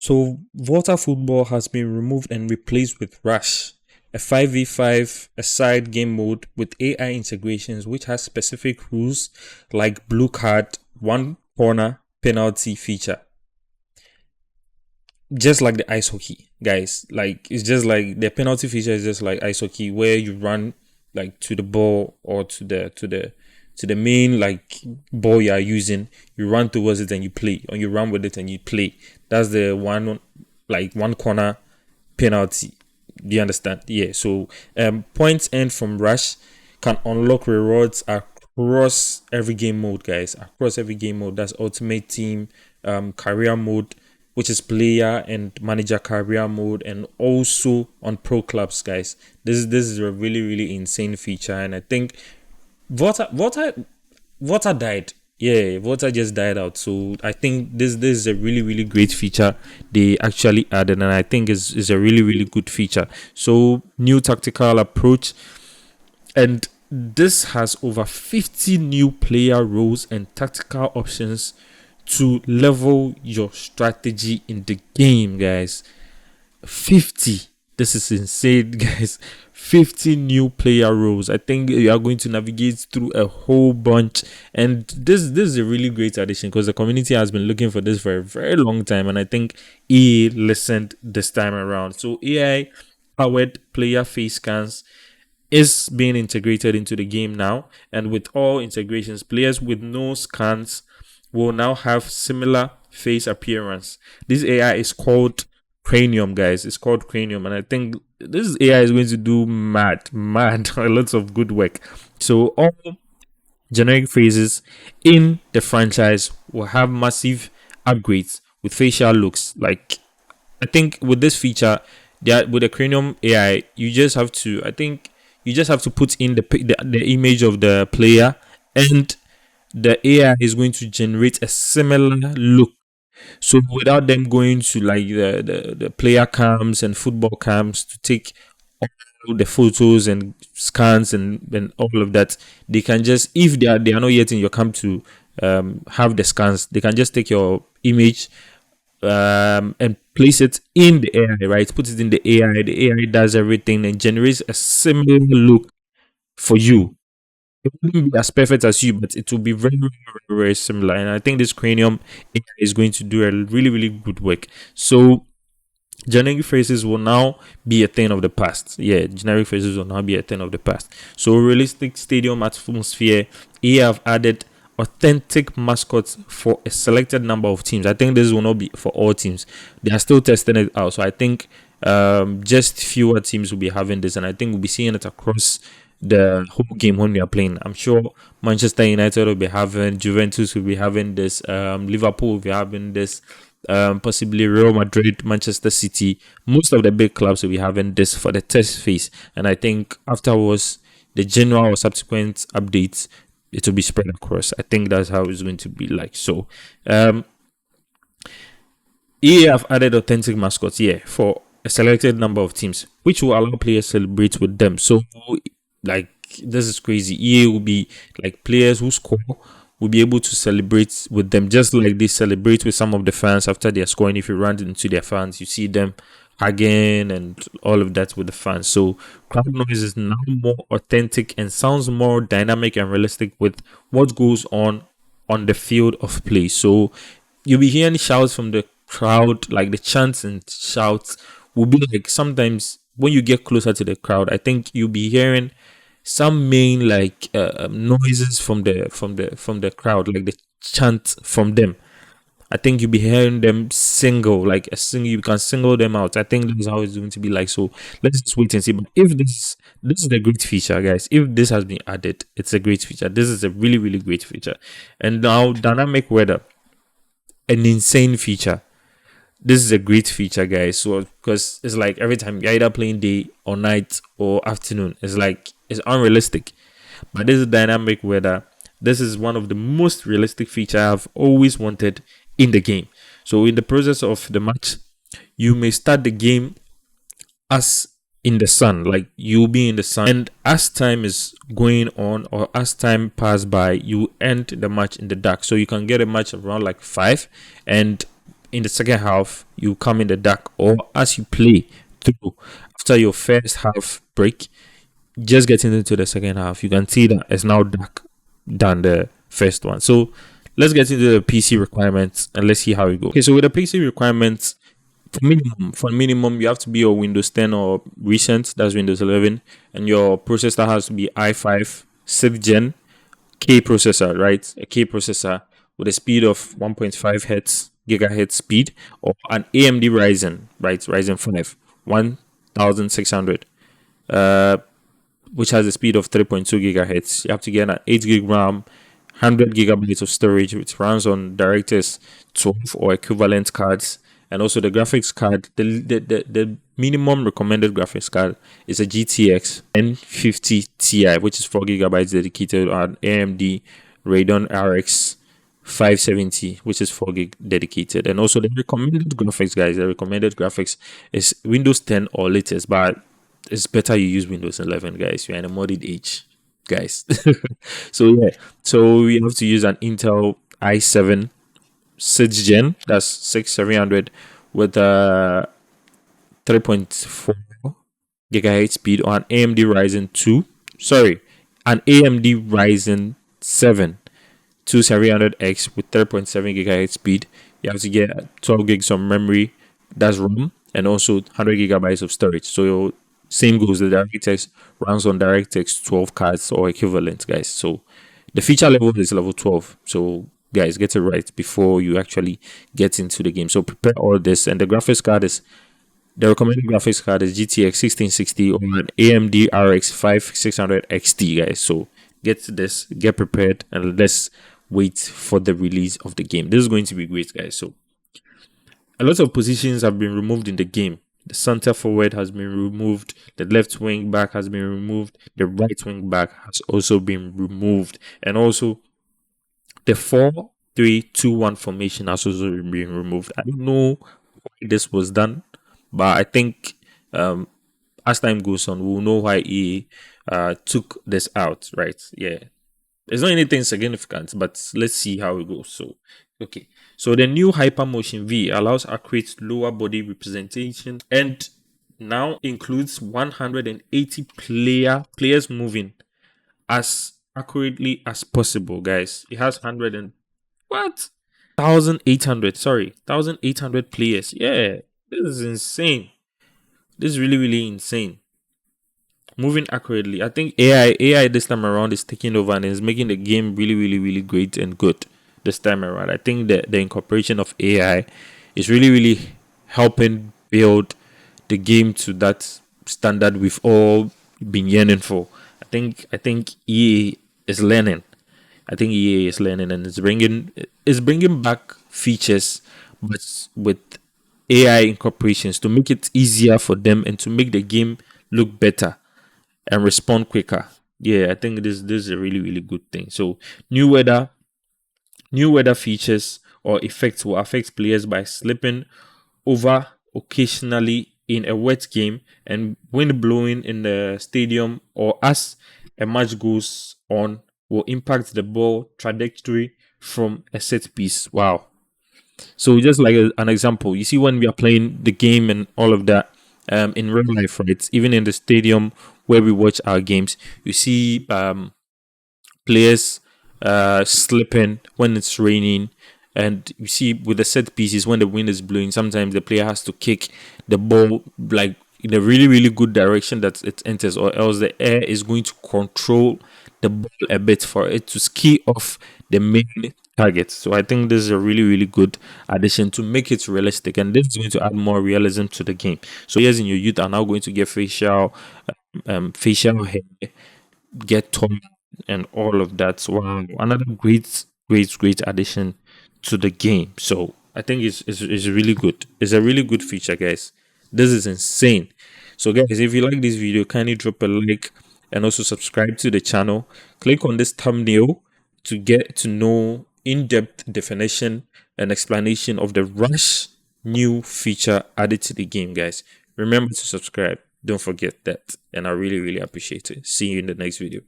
So Volta Football has been removed and replaced with Rush, a 5v5 aside game mode with AI integrations which has specific rules like blue card, one corner, penalty feature. Just like the ice hockey, guys. Like it's just like the penalty feature is just like ice hockey where you run like to the ball or to the main like ball you are using, you run towards it and you play, or you run with it and you play. That's the one corner penalty. Do you understand? Yeah. So points earned from Rush can unlock rewards across every game mode, guys. Across every game mode. That's Ultimate Team, career mode, which is player and manager career mode, and also on pro clubs, guys. This is a really, really insane feature, and I think Volta died. Yeah, Volta just died out. So I think this is a really, really great feature they actually added, and I think is a really, really good feature. So new tactical approach, and this has over 50 new player roles and tactical options to level your strategy in the game, guys. 50. This is insane, guys. 50 new player roles. I think you are going to navigate through a whole bunch, and this is a really great addition because the community has been looking for this for a very long time, and I think EA listened this time around. So AI powered player face scans is being integrated into the game now, and with all integrations, players with no scans will now have similar face appearance. This AI is called Cranium, guys. It's called Cranium, and I think this AI is going to do mad lots of good work. So all generic phrases in the franchise will have massive upgrades with facial looks. Like I think with this feature, with the Cranium AI, you just have to put in the image of the player, and the AI is going to generate a similar look. So without them going to like the player cams and football cams to take all the photos and scans and all of that, they can just, if they are not yet in your camp to have the scans, they can just take your image and place it in the AI, right? Put it in the AI. The AI does everything and generates a similar look for you. It wouldn't be as perfect as you, but it will be very, very, very similar. And I think this Cranium AI is going to do a really, really good work. So generic phrases will now be a thing of the past. Yeah, generic phrases will now be a thing of the past. So realistic stadium atmosphere. EA have added authentic mascots for a selected number of teams. I think this will not be for all teams. They are still testing it out. So I think just fewer teams will be having this, and I think we'll be seeing it across the whole game when we are playing. I'm sure Manchester United will be having, Juventus will be having this, Liverpool will be having this, possibly Real Madrid, Manchester City. Most of the big clubs will be having this for the test phase, and I think afterwards the general or subsequent updates, it will be spread across. I think that's how it's going to be like. So EA have added authentic mascots for a selected number of teams, which will allow players to celebrate with them. So like this is crazy. EA will be like, players who score will be able to celebrate with them, just like they celebrate with some of the fans after they are scoring. If you run into their fans, you see them hugging and all of that with the fans. So crowd noise is now more authentic and sounds more dynamic and realistic with what goes on the field of play. So you'll be hearing shouts from the crowd, like the chants and shouts will be like, sometimes when you get closer to the crowd, I think you'll be hearing some main like noises from the crowd, like the chant from them. I think you'll be hearing them single, like you can single them out. I think that's how it's going to be like. So let's just wait and see. But if this is a great feature, guys. If this has been added, it's a great feature. This is a really, really great feature. And now dynamic weather, an insane feature. This is a great feature, guys. So because it's like every time you're either playing day or night or afternoon, it's unrealistic. But this is dynamic weather. This is one of the most realistic features I've always wanted in the game. So in the process of the match, you may start the game as in the sun, like you'll be in the sun, and as time is going on or as time pass by, you end the match in the dark. So you can get a match around like 5, and in the second half you come in the dark, or as you play through after your first half break, just getting into the second half, you can see that it's now dark than the first one. So let's get into the PC requirements and let's see how it goes. Okay, so with the PC requirements, for minimum, you have to be a Windows 10 or recent, that's Windows 11, and your processor has to be i5 6th gen K processor, right? A K processor with a speed of 1.5 gigahertz speed, or an AMD Ryzen, right? Ryzen 5 1600, which has a speed of 3.2 gigahertz. You have to get an 8 gig RAM, 100 gigabytes of storage, which runs on DirectX 12 or equivalent cards. And also the graphics card, the minimum recommended graphics card is a GTX 1050 Ti, which is 4 gigabytes dedicated, on AMD Radeon RX 570, which is 4 gig dedicated. And also the recommended graphics, guys, the recommended graphics is Windows 10 or latest, but it's better you use Windows 11, guys. You're in a modded age, guys. So yeah, so we have to use an Intel i7 6th gen, that's 6700, with a 3.4 gigahertz speed, or an AMD Ryzen 7 2700X with 3.7 gigahertz speed. You have to get 12 gigs of memory, that's RAM, and also 100 gigabytes of storage. So same goes, the DirectX runs on DirectX 12 cards or equivalent, guys. So the feature level is level 12. So guys, get it right before you actually get into the game. So prepare all this, and the graphics card is, the recommended graphics card is GTX 1660 or an AMD RX 5600 XT, guys. So get this, get prepared, and let's wait for the release of the game. This is going to be great, guys. So a lot of positions have been removed in the game. The center forward has been removed, the left wing back has been removed, the right wing back has also been removed, and also the 4-3-2-1 formation has also been removed. I don't know why this was done, but I think as time goes on, we'll know why he took this out, right? Yeah, there's not anything significant, but let's see how it goes. So, okay. So the new Hypermotion V allows accurate lower body representation and now includes 180 players moving as accurately as possible, guys. It has 1800 players. Yeah, this is insane. This is really insane. Moving accurately. I think AI this time around is taking over and is making the game really great and good this time around. I think that the incorporation of AI is really helping build the game to that standard we've all been yearning for. I think EA is learning. And it's bringing back features, but with AI incorporations to make it easier for them and to make the game look better and respond quicker. Yeah, I think this is a really good thing. So new weather features or effects will affect players by slipping over occasionally in a wet game, and wind blowing in the stadium or as a match goes on will impact the ball trajectory from a set piece. Wow. So just like an example, you see when we are playing the game and all of that in real life, right? Even in the stadium where we watch our games, you see players slipping when it's raining, and you see with the set pieces when the wind is blowing, sometimes the player has to kick the ball like in a really good direction that it enters, or else the air is going to control the ball a bit for it to ski off the main target. So I think this is a really good addition to make it realistic, and this is going to add more realism to the game. So yes, in your youth are now going to get facial hair, get taller, and all of that. So wow, another great addition to the game. So I think it's really good. It's a really good feature, guys. This is insane. So guys, if you like this video, kindly drop a like and also subscribe to the channel. Click on this thumbnail to get to know in-depth definition and explanation of the Rush new feature added to the game, guys. Remember to subscribe. Don't forget that. And I really appreciate it. See you in the next video.